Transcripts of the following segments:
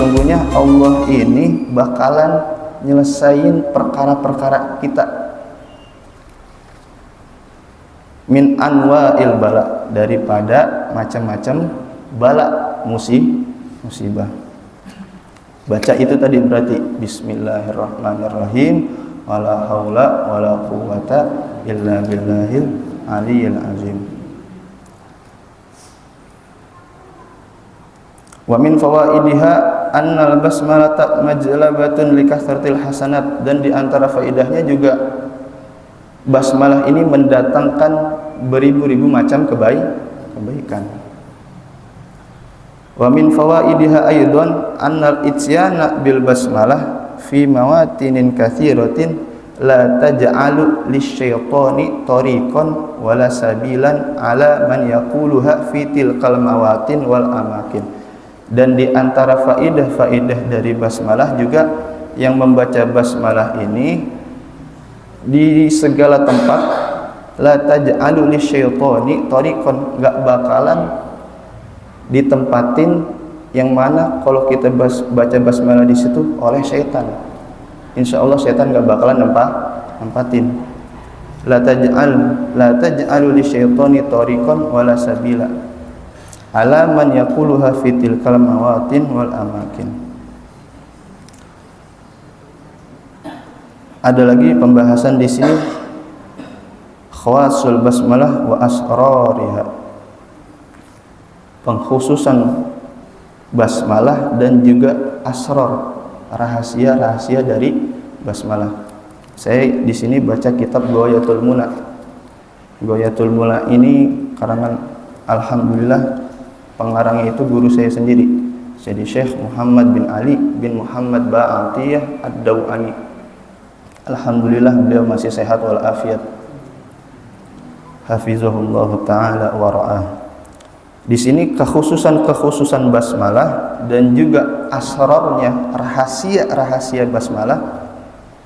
sesungguhnya Allah ini bakalan nyelesain perkara-perkara kita. Min anwa'il bala, daripada macam-macam bala, musibah. Baca itu tadi berarti bismillahirrahmanirrahim, wala haula wala quwwata illa billahil aliyyil azim. Wa min fawaidiha annal basmalata majlabatun likasratil hasanat, dan di antara faedahnya juga basmalah ini mendatangkan beribu-ribu macam kebaikan. Wa min fawaidiha aidan annal ityana bil basmalah fi mawatinin katsiratin la taj'alu lisyaitani tariqan wala sabilan ala man yaquluha fi tilkal mawatin wal amakin. Dan di antara faidah-faidah dari basmalah juga yang membaca basmalah ini di segala tempat la taj'alu lisyaitani tariqan, enggak bakalan ditempatin yang mana kalau kita baca basmalah di situ oleh syaitan. Insyaallah syaitan enggak bakalan nempatin. La taj'alu lisyaitani tariqan wala sabila ala man yaquluha fi tilkal mawatin wal amakin. Ada lagi pembahasan di sini khawasul basmalah wa asrariha, pengkhususan basmalah dan juga asrar, rahasia-rahasia dari basmalah. Saya di sini baca kitab Ghayatul Muna. Ghayatul Muna ini karangan alhamdulillah pengarangnya itu guru saya sendiri, jadi Syekh Muhammad bin Ali bin Muhammad Ba'atiyah Ad-Dawani. Alhamdulillah beliau masih sehat walafiat, hafizahullah ta'ala wa ra'ah. Di sini kekhususan basmalah dan juga asrarnya, rahasia basmalah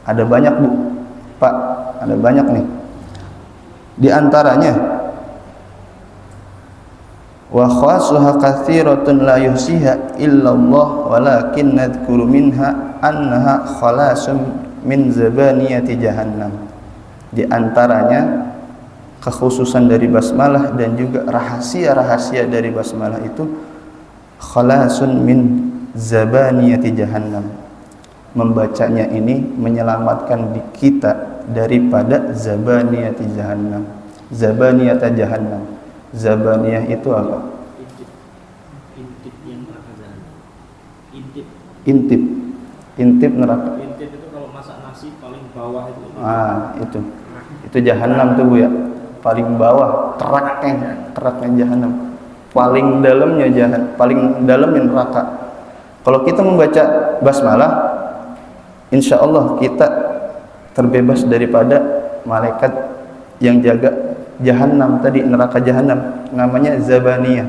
ada banyak, Bu. Pak, ada banyak nih. Di antaranya wa khasuha katsiratun la yuhsiha illallah walakin nadhkuru minha annaha khalasun min zabaniyati jahannam. Di antaranya kekhususan dari basmalah dan juga rahasia-rahasia dari basmalah itu khalasun min zabaniyati jahannam. Membacanya ini menyelamatkan kita daripada zabaniyati jahannam. Zabaniyata jahannam. Zabaniyah itu apa? Intip yang neraka jahanam. Intip neraka. Intip itu kalau masak nasi paling bawah itu. Itu jahanam tuh, Bu, ya. Paling bawah, teraknya jahanam. Paling dalamnya neraka. Kalau kita membaca basmalah, insya Allah kita terbebas daripada malaikat yang jaga jahannam tadi, neraka jahannam, namanya zabaniyah.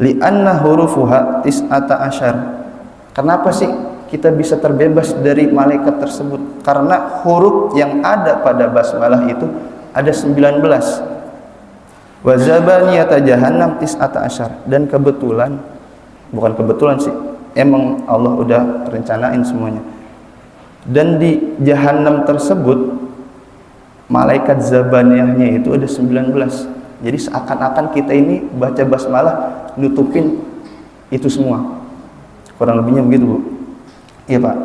Li'anna hurufuha tis'ata asyar. Kenapa sih kita bisa terbebas dari malaikat tersebut? Karena huruf yang ada pada basmalah itu ada 19. Wa zabaniyata jahannam tis'ata asyar. Dan bukan kebetulan sih, emang Allah udah rencanain semuanya. Dan di jahannam tersebut malaikat zabaniyahnya itu ada 19. Jadi seakan-akan kita ini baca basmalah nutupin itu semua. Kurang lebihnya begitu, Bu. Iya, Pak.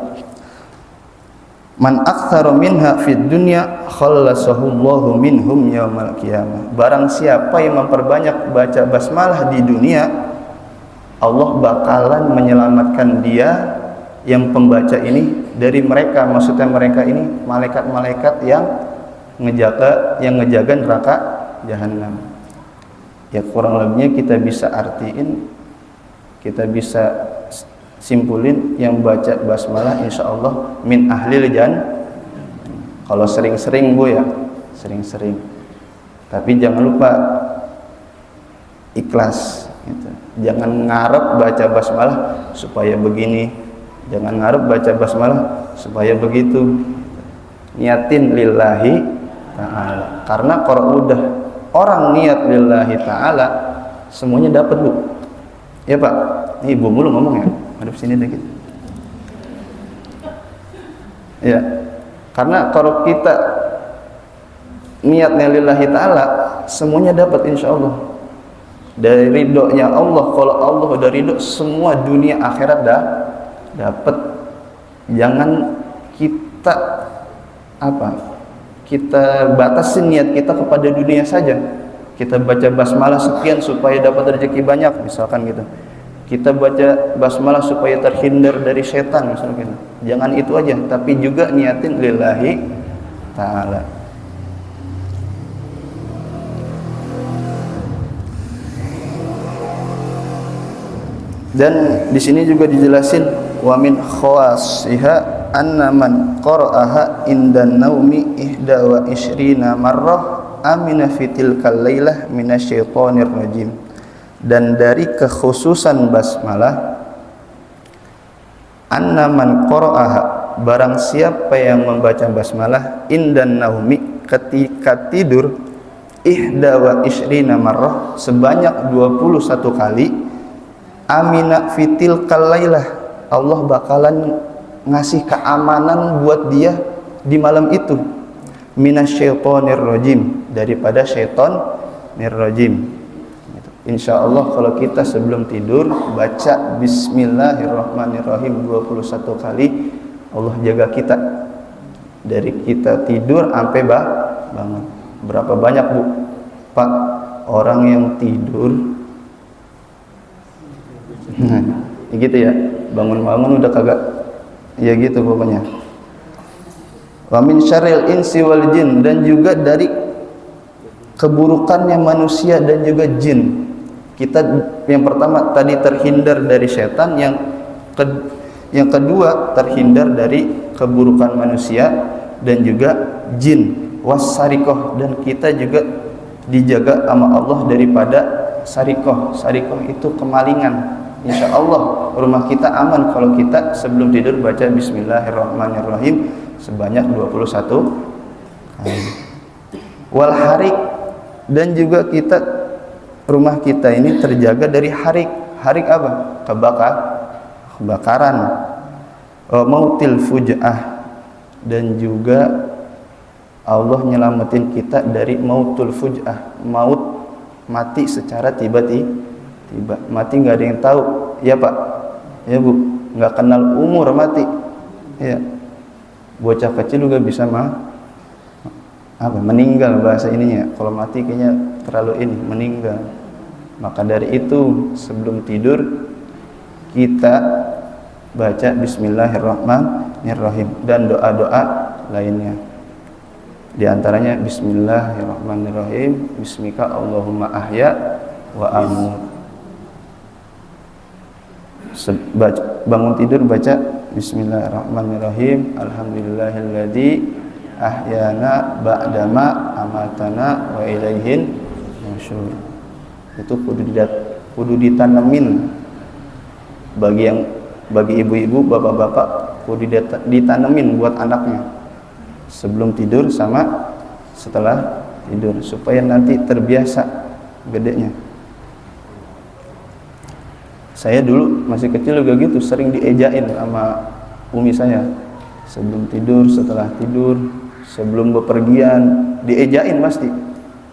Man aktsara minha fid dunya khallasahu Allahu minhum yaumal qiyamah. Barang siapa yang memperbanyak baca basmalah di dunia, Allah bakalan menyelamatkan dia yang pembaca ini dari mereka. Maksudnya mereka ini malaikat-malaikat yang ngejaga neraka jahanam. Ya kurang lebihnya kita bisa artiin, kita bisa simpulin yang baca basmalah insyaallah min ahlil jannah. Kalau sering-sering, Bu, ya, sering-sering. Tapi jangan lupa ikhlas gitu. Jangan ngarep baca basmalah supaya begini, jangan ngarep baca basmalah supaya begitu. Niatin lillahi ta'ala. Karena kalau udah orang niat lillahi ta'ala, semuanya dapat, Bu. Ya, Pak. Ini Ibu mulu ngomong, ya. Hadap sini dikit. Ya, karena kalau kita niatnya lillahi ta'ala, semuanya dapat insya Allah. Dari ridhonya Allah, kalau Allah udah ridho, semua dunia akhirat dah dapat. Jangan kita kita batasin niat kita kepada dunia saja. Kita baca basmalah sekian supaya dapat rezeki banyak, misalkan gitu. Kita baca basmalah supaya terhindar dari setan, misalkan gitu. Jangan itu aja, tapi juga niatin lillahi ta'ala. Dan di sini juga dijelasin wa min khawasiha anna man qara'aha indan naumi 21 marrah amina fi tilkal lailah minasyaitonir rajim. Dan dari kekhususan basmalah, anna man qara'aha, barang siapa yang membaca basmalah indan naumi, ketika tidur, 21 marrah, sebanyak 21 kali, amina fitil kalailah, Allah bakalan ngasih keamanan buat dia di malam itu, minasyaitonir rajim, daripada syaitonir rajim. Insya Allah kalau kita sebelum tidur baca Bismillahirrahmanirrahim 21 kali, Allah jaga kita dari kita tidur sampai bangun. Berapa banyak Bu, Pak, orang yang tidur gitu ya, bangun-bangun udah kagak, ya gitu pokoknya. Wa min syarril insi wal jin, dan juga dari keburukannya manusia dan juga jin. Kita yang pertama tadi terhindar dari setan, yang kedua terhindar dari keburukan manusia dan juga jin. Wasarikoh, dan kita juga dijaga sama Allah daripada sarikoh. Sarikoh itu kemalingan. Insya Allah rumah kita aman kalau kita sebelum tidur baca Bismillahirrahmanirrahim sebanyak 21 kali. Wal harik, dan juga kita rumah kita ini terjaga dari harik. Harik apa? Kebakaran. Mautil fuj'ah, dan juga Allah nyelamatin kita dari mautul fuj'ah, maut, mati secara tiba-tiba. Mati nggak ada yang tahu, ya Pak, ya Bu, nggak kenal umur mati, ya. Bocah kecil juga bisa meninggal bahasa ininya. Kalau mati kayaknya terlalu meninggal. Maka dari itu sebelum tidur kita baca Bismillahirrahmanirrahim dan doa-doa lainnya. Di antaranya Bismillahirrahmanirrahim, Bismika Allahumma ahya wa amut. Bangun tidur baca Bismillahirrahmanirrahim, Alhamdulillahilladzi ahyana ba'dama amatana wa ilaihin nusyur. Itu kudu ditanemin bagi ibu-ibu, bapak-bapak, kudu ditanemin buat anaknya sebelum tidur sama setelah tidur, supaya nanti terbiasa gedenya. Saya dulu masih kecil juga gitu, sering diejain sama umi saya. Sebelum tidur, setelah tidur, sebelum bepergian, diejain pasti.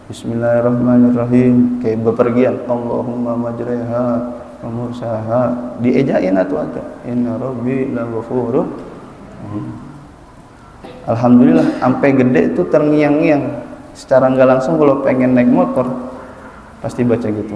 Bismillahirrahmanirrahim, kayak bepergian, Allahumma majriha wa mursaha, diejain atau inna rabbi laghafurur. Alhamdulillah, sampai gede itu terngiang-ngiang. Secara nggak langsung kalau pengen naik motor pasti baca gitu.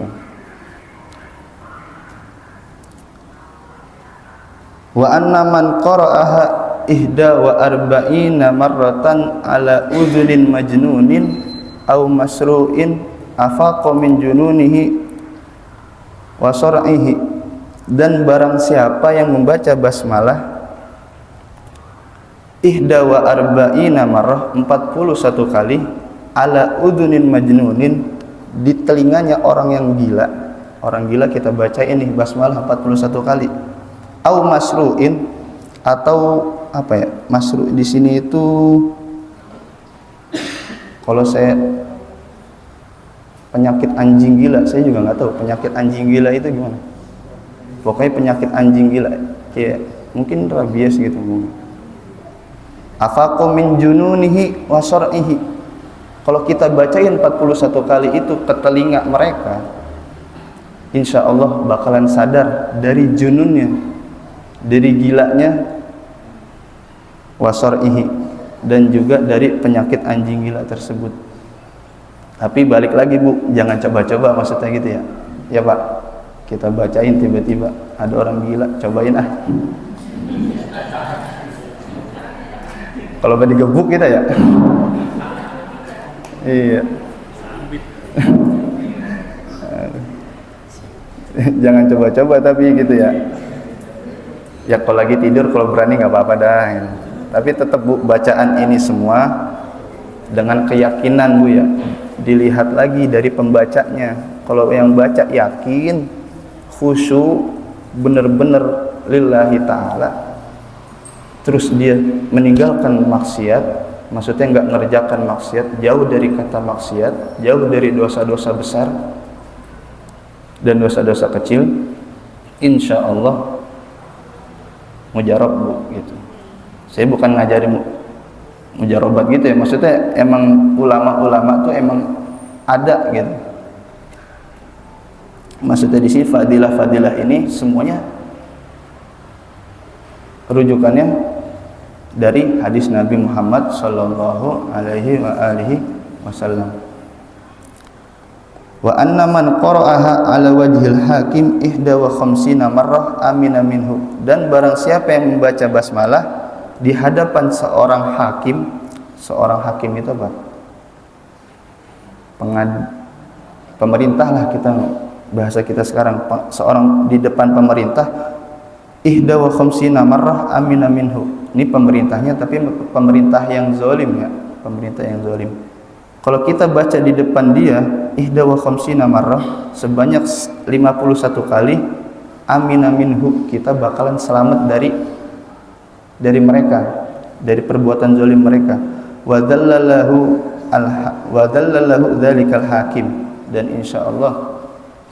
Wa anna man qara'aha 41 marratan ala udhunin majnunin aw masru'in afaqa min jununihi wa sar'ihi, dan barang siapa yang membaca basmalah 41 marrah 41 kali ala udhunin majnunin, di telinganya orang yang gila. Orang gila kita baca ini basmalah 41 kali. Au masru'in, atau apa ya? Masru' di sini itu kalau saya penyakit anjing gila, saya juga nggak tahu penyakit anjing gila itu gimana. pokoknya penyakit anjing gila, kayak mungkin rabies gitu. Afaqu min jununihi wa sar'ihi. Kalau kita bacain 41 kali itu ke telinga mereka, insya Allah bakalan sadar dari jununnya, dari gilanya, wa sar'ihi, dan juga dari penyakit anjing gila tersebut. Tapi balik lagi Bu, jangan coba-coba maksudnya gitu ya. Ya Pak, kita bacain tiba-tiba ada orang gila, cobain ah. Kalau gak digebuk kita ya. Iya. Jangan coba-coba tapi gitu ya. Ya kalau lagi tidur, kalau berani nggak apa-apa dah. Ya. Tapi tetap Bu, bacaan ini semua dengan keyakinan Bu ya. Dilihat lagi dari pembacanya. Kalau yang baca yakin, khusyuk, benar-benar lillahi ta'ala, terus dia meninggalkan maksiat, maksudnya nggak ngerjakan maksiat, jauh dari kata maksiat, jauh dari dosa-dosa besar dan dosa-dosa kecil, insya Allah mujarab Bu gitu. Saya bukan ngajarin mujarobat gitu ya, maksudnya emang ulama-ulama tuh emang ada gitu. Maksudnya di sini fadilah-fadilah ini semuanya rujukannya dari hadis Nabi Muhammad sallallahu alaihi wasallam. Wa anna man qara'aha ala wajhil hakim ihda wa khamsina marrah amina minhu. Dan barang siapa yang membaca basmalah di hadapan seorang hakim itu apa? Pemerintah lah, kita bahasa kita sekarang, seorang di depan pemerintah, ihda wa khamsina marrah amina minhu. Ini pemerintahnya, tapi pemerintah yang zalim ya, pemerintah yang zalim. Kalau kita baca di depan dia ihda wa khamsina marrah sebanyak 51 kali, amina minhu, kita bakalan selamat dari mereka, dari perbuatan zalim mereka. Wa dhallalahu dzalikal hakim, dan insyaallah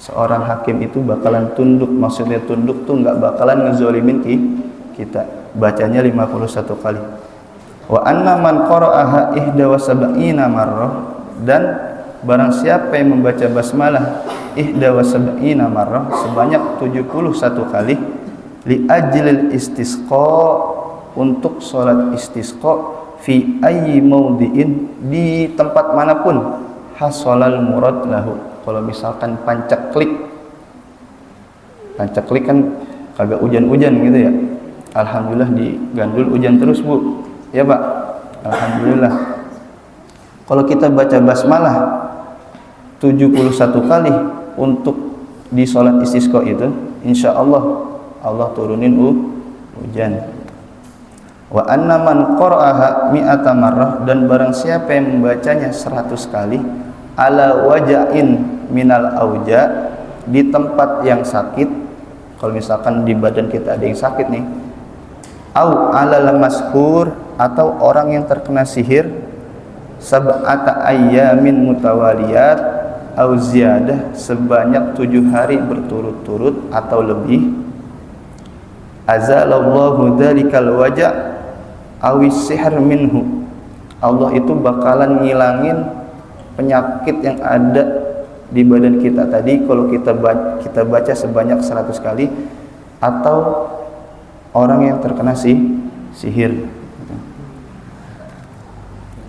seorang hakim itu bakalan tunduk. Maksudnya tunduk tuh nggak bakalan ngezolimin kita. Bacanya 51 kali. Wa anna man qara'aha ihda wa sab'ina marrah, dan barang siapa yang membaca basmalah ihda wa sab'ina marrah sebanyak 71 kali, li ajlil istisqa, untuk sholat istisqa, fi ayyi mawdi'in, di tempat manapun, hasolal murad lahu. Kalau misalkan pancaklik kan kagak hujan-hujan gitu ya, alhamdulillah di Gandul hujan terus Bu ya Pak, alhamdulillah. Kalau kita baca basmalah 71 kali untuk di sholat istisqa itu, insya Allah Allah turunin hujan. Wa anna man qara'aha mi'ata marrah, dan barang siapa yang membacanya 100 kali, ala waja'in minal auja, di tempat yang sakit. Kalau misalkan di badan kita ada yang sakit nih, au ala mashhur, atau orang yang terkena sihir, sab'ata ayyamin mutawaliyat au ziyadah, sebanyak 7 hari berturut-turut atau lebih, azalallahu dzalikal waja' awis sihr minhu, Allah itu bakalan ngilangin penyakit yang ada di badan kita tadi kalau kita baca sebanyak 100 kali, atau orang yang terkena sihir.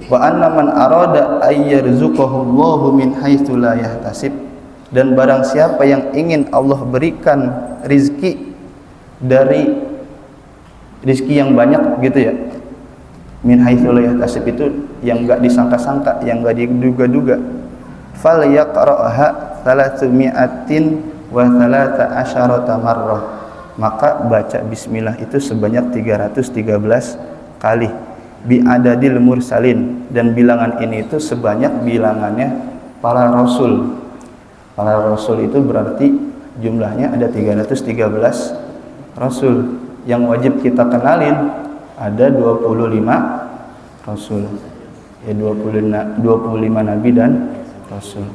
Wa anna man arada ayyarzuqahu Allahu min haitsu la yahtasib, dan barang siapa yang ingin Allah berikan rizki dari rizki yang banyak gitu ya, min haitsu la yahtasib itu yang enggak disangka-sangka, yang enggak diduga-duga, fal yaqra'ha 300 wa 13 marrah, maka baca bismillah itu sebanyak 313 kali, bi adadil mursalin, dan bilangan ini itu sebanyak bilangannya para rasul. Para rasul itu berarti jumlahnya ada 313 rasul. Yang wajib kita kenalin ada 25 rasul ya, 25 nabi dan rasul.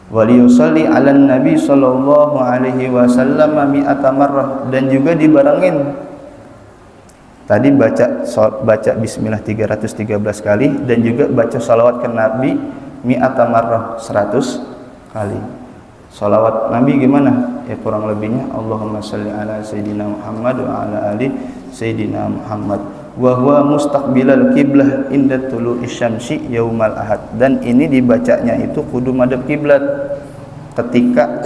waliyusalli 'alan nabi sallallahu alaihi wasallam mi'ata marrah, dan juga dibarengin tadi baca bismillah 313 kali dan juga baca salawat ke nabi mi'ata marrah 100 kali. Salawat nabi gimana? Ya kurang lebihnya Allahumma shalli ala sayyidina Muhammad wa ala ali sayyidina Muhammad wa huwa mustaqbilal qiblah inda tulu'isy syamsi yaumal ahad, dan ini dibacanya itu kudu madhep kiblat ketika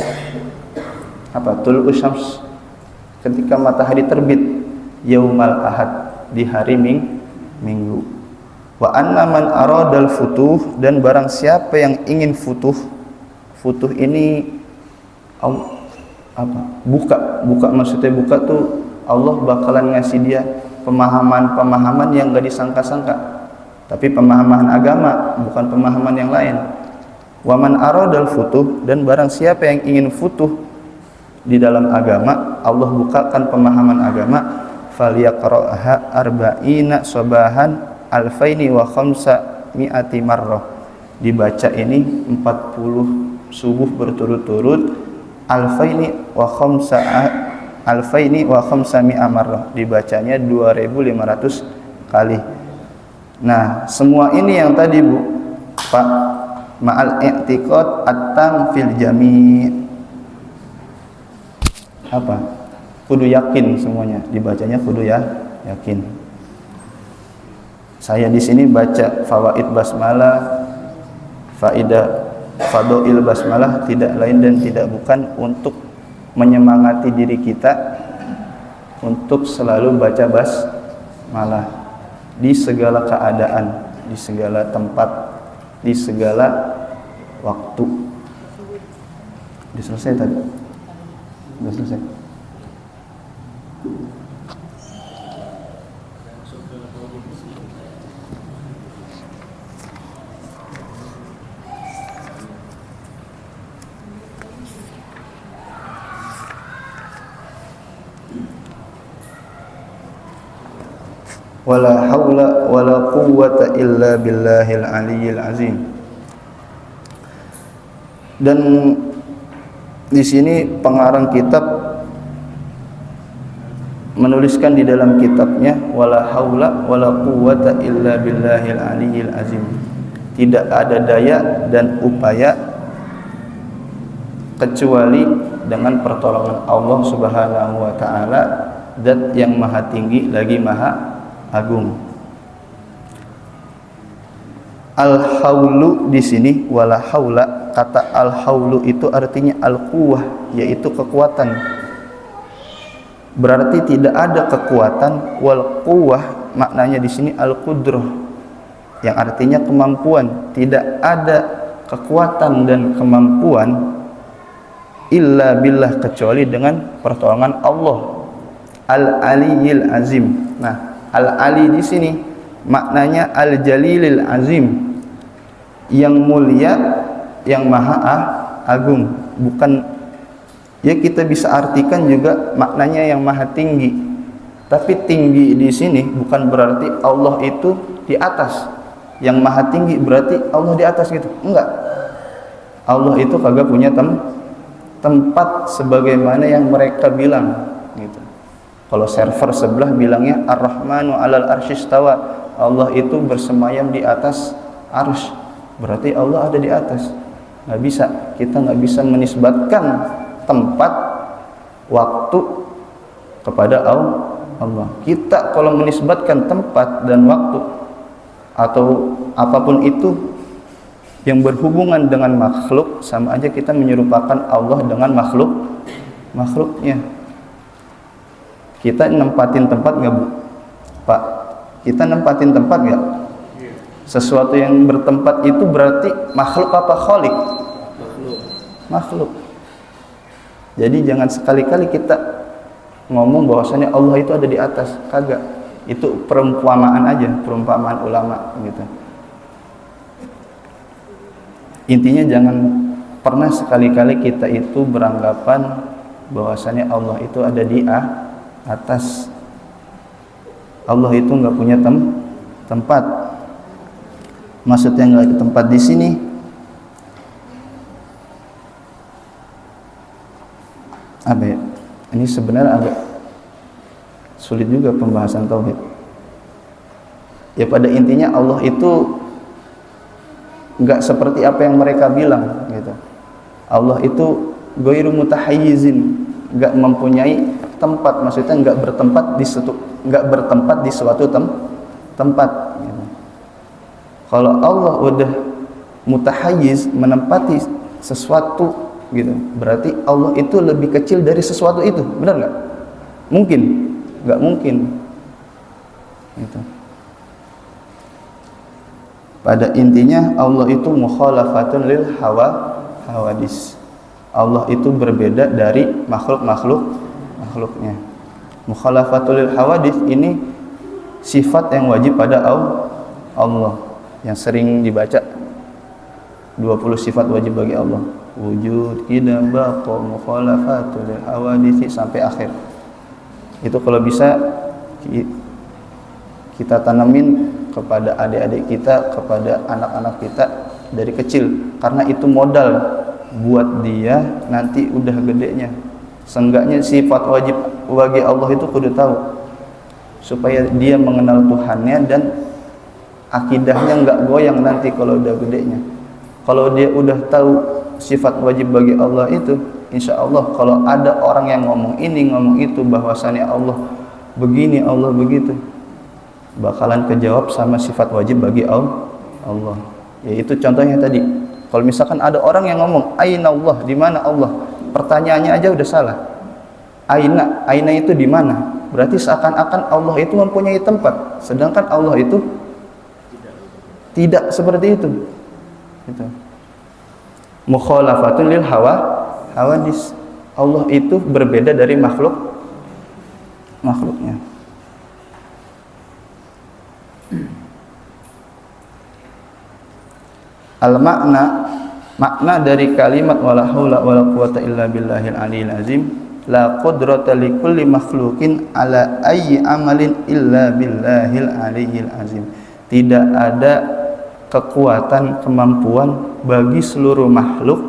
tulu'usy syams, ketika matahari terbit, yaumal ahad di hari Minggu. Wa anna man aradal futuh, dan barang siapa yang ingin futuh ini buka maksudnya buka tuh Allah bakalan ngasih dia pemahaman yang gak disangka-sangka, tapi pemahaman agama, bukan pemahaman yang lain. Wa man aradal futuh, dan barang siapa yang ingin futuh di dalam agama, Allah bukakan pemahaman agama, falyaqra'ha arba'ina sabahan alfaini wa khamsa mi'ati marrah, dibaca ini 40 subuh berturut-turut, alfaini wa khamsa mi'a marrah, dibacanya 2500 kali. Nah, semua ini yang tadi Bu, Pak, ma'al i'tiqad at-tam fil jami', kudu yakin semuanya, dibacanya kudu yakin. Saya di sini baca fawaid basmalah, fadha'il basmalah, tidak lain dan tidak bukan untuk menyemangati diri kita untuk selalu baca basmalah di segala keadaan, di segala tempat, di segala waktu. Sudah selesai tadi? Sudah selesai. Wala haula wala quwwata illa billahil aliyyil azim. Dan di sini pengarang kitab menuliskan di dalam kitabnya wala haula wala quwwata illa billahil aliyyil azim. Tidak ada daya dan upaya kecuali dengan pertolongan Allah Subhanahu wa taala, zat yang maha tinggi lagi maha agung. Al-haulu di sini wala haula, kata al-haulu itu artinya al-quwwah, yaitu kekuatan. Berarti tidak ada kekuatan. Wal quwwah maknanya di sini al-qudrah, yang artinya kemampuan. Tidak ada kekuatan dan kemampuan illa billah, kecuali dengan pertolongan Allah al-aliyyil azim. Nah, al-ali di sini maknanya al-jalilil azim, yang mulia, yang maha agung. Bukan, ya kita bisa artikan juga maknanya yang maha tinggi. Tapi tinggi di sini bukan berarti Allah itu di atas. Yang maha tinggi berarti Allah di atas gitu. Enggak. Allah itu kagak punya tempat sebagaimana yang mereka bilang gitu. Kalau server sebelah bilangnya Ar-Rahmanu 'alal arsy istawa, Allah itu bersemayam di atas arsy. Berarti Allah ada di atas. Nggak bisa, kita nggak bisa menisbatkan tempat, waktu kepada Allah. Kita kalau menisbatkan tempat dan waktu atau apapun itu yang berhubungan dengan makhluk, sama aja kita menyerupakan Allah dengan makhluknya. Kita nempatin tempat nggak Bu? Pak, kita nempatin tempat nggak? Sesuatu yang bertempat itu berarti makhluk apa khalik? Makhluk. Jadi jangan sekali-kali kita ngomong bahwasanya Allah itu ada di atas. Kagak. Itu perumpamaan aja, perumpamaan ulama gitu. Intinya jangan pernah sekali-kali kita itu beranggapan bahwasanya Allah itu ada di atas. Allah itu nggak punya tempat. Maksudnya nggak ada tempat di sini. apa ya? Ini sebenarnya agak sulit juga pembahasan tauhid. Ya pada intinya Allah itu nggak seperti apa yang mereka bilang gitu. Allah itu ghairu mutahayyizin, nggak mempunyai tempat, maksudnya nggak bertempat di suatu tempat gitu. Kalau Allah udah mutahayyiz, menempati sesuatu gitu, berarti Allah itu lebih kecil dari sesuatu itu, benar nggak? Mungkin? Nggak mungkin gitu. Pada intinya Allah itu mukhalafatun lil hawadis. Allah itu berbeda dari makhluknya. Mukhalafatul lil hawadis ini sifat yang wajib pada Allah, yang sering dibaca 20 sifat wajib bagi Allah. Wujud, qidam, baqa, mukhalafatul lil hawadis sampai akhir. Itu kalau bisa kita tanamin kepada adik-adik kita, kepada anak-anak kita dari kecil, karena itu modal buat dia nanti udah gedenya. Seenggaknya sifat wajib bagi Allah itu kudu tahu, supaya dia mengenal Tuhannya dan akidahnya nggak goyang nanti kalau udah gedenya. Kalau dia udah tahu sifat wajib bagi Allah itu, insya Allah kalau ada orang yang ngomong ini ngomong itu, bahwasannya Allah begini Allah begitu, bakalan kejawab sama sifat wajib bagi Allah. Yaitu contohnya tadi, kalau misalkan ada orang yang ngomong aina Allah, di mana Allah, pertanyaannya aja udah salah. Aina itu di mana? Berarti seakan-akan Allah itu mempunyai tempat, sedangkan Allah itu tidak seperti itu. Gitu. Mukhalafatun lil hawadis. Allah itu berbeda dari makhluknya. Makna dari kalimat wala haula wala quwata illa billahil aliyil azim, la qudrata likulli makhluqin ala ayyi amalin illa billahil aliyil azim. Tidak ada kekuatan, kemampuan bagi seluruh makhluk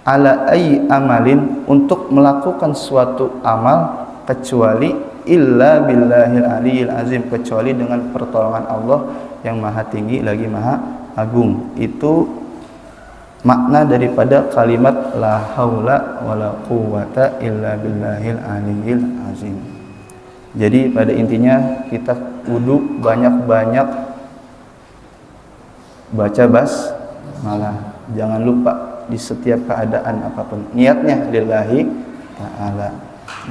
ala ayyi amalin, untuk melakukan suatu amal, kecuali illa billahil aliyil azim, kecuali dengan pertolongan Allah yang maha tinggi lagi maha agung. Itu makna daripada kalimat la haula wala quwata illa billahil aliyil azim. Jadi pada intinya kita kudu banyak-banyak baca basmalah. Jangan lupa di setiap keadaan apapun niatnya lillahi ta'ala.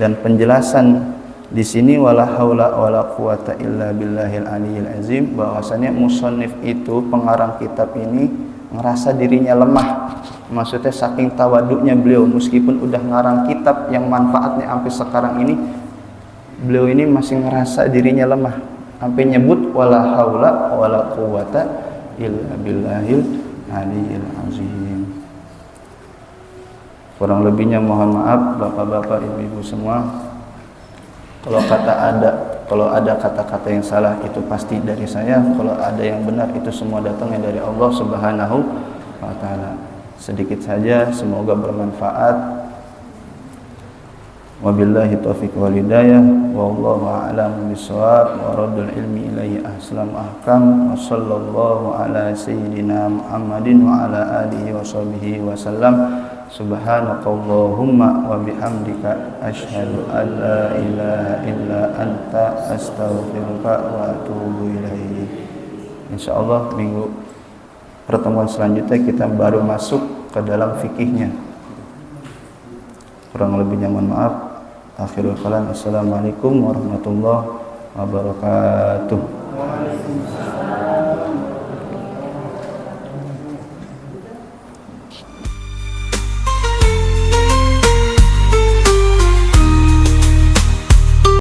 Dan penjelasan di sini wala haula wala quwata illa billahil aliyil azim, bahwasanya musannif itu, pengarang kitab ini, ngerasa dirinya lemah. Maksudnya saking tawaduknya beliau, meskipun udah ngarang kitab yang manfaatnya sampai sekarang ini, beliau ini masih ngerasa dirinya lemah, sampai nyebut wala haula wala quwata illa billahil aliyil azim. Kurang lebihnya mohon maaf bapak-bapak, ibu-ibu semua. Kalau ada kata-kata yang salah itu pasti dari saya. Kalau ada yang benar itu semua datangnya dari Allah Subhanahu wa taala. Sedikit saja, semoga bermanfaat. Wabillahi taufiq wal hidayah, wallahu a'lam bishawab, wa raddul ilmi ilayhi ahsanu ahkam, wa sallallahu ala sayyidina Muhammadin wa ala alihi wa sahbihi wa sallam. Subhanakallahumma wa bihamdika asyhadu an la ilaha illa anta astaghfiruka wa atubu ilaik. Insyaallah minggu pertemuan selanjutnya kita baru masuk ke dalam fikihnya. Kurang lebihnya mohon maaf. Akhirul kalam, assalamualaikum warahmatullahi wabarakatuh.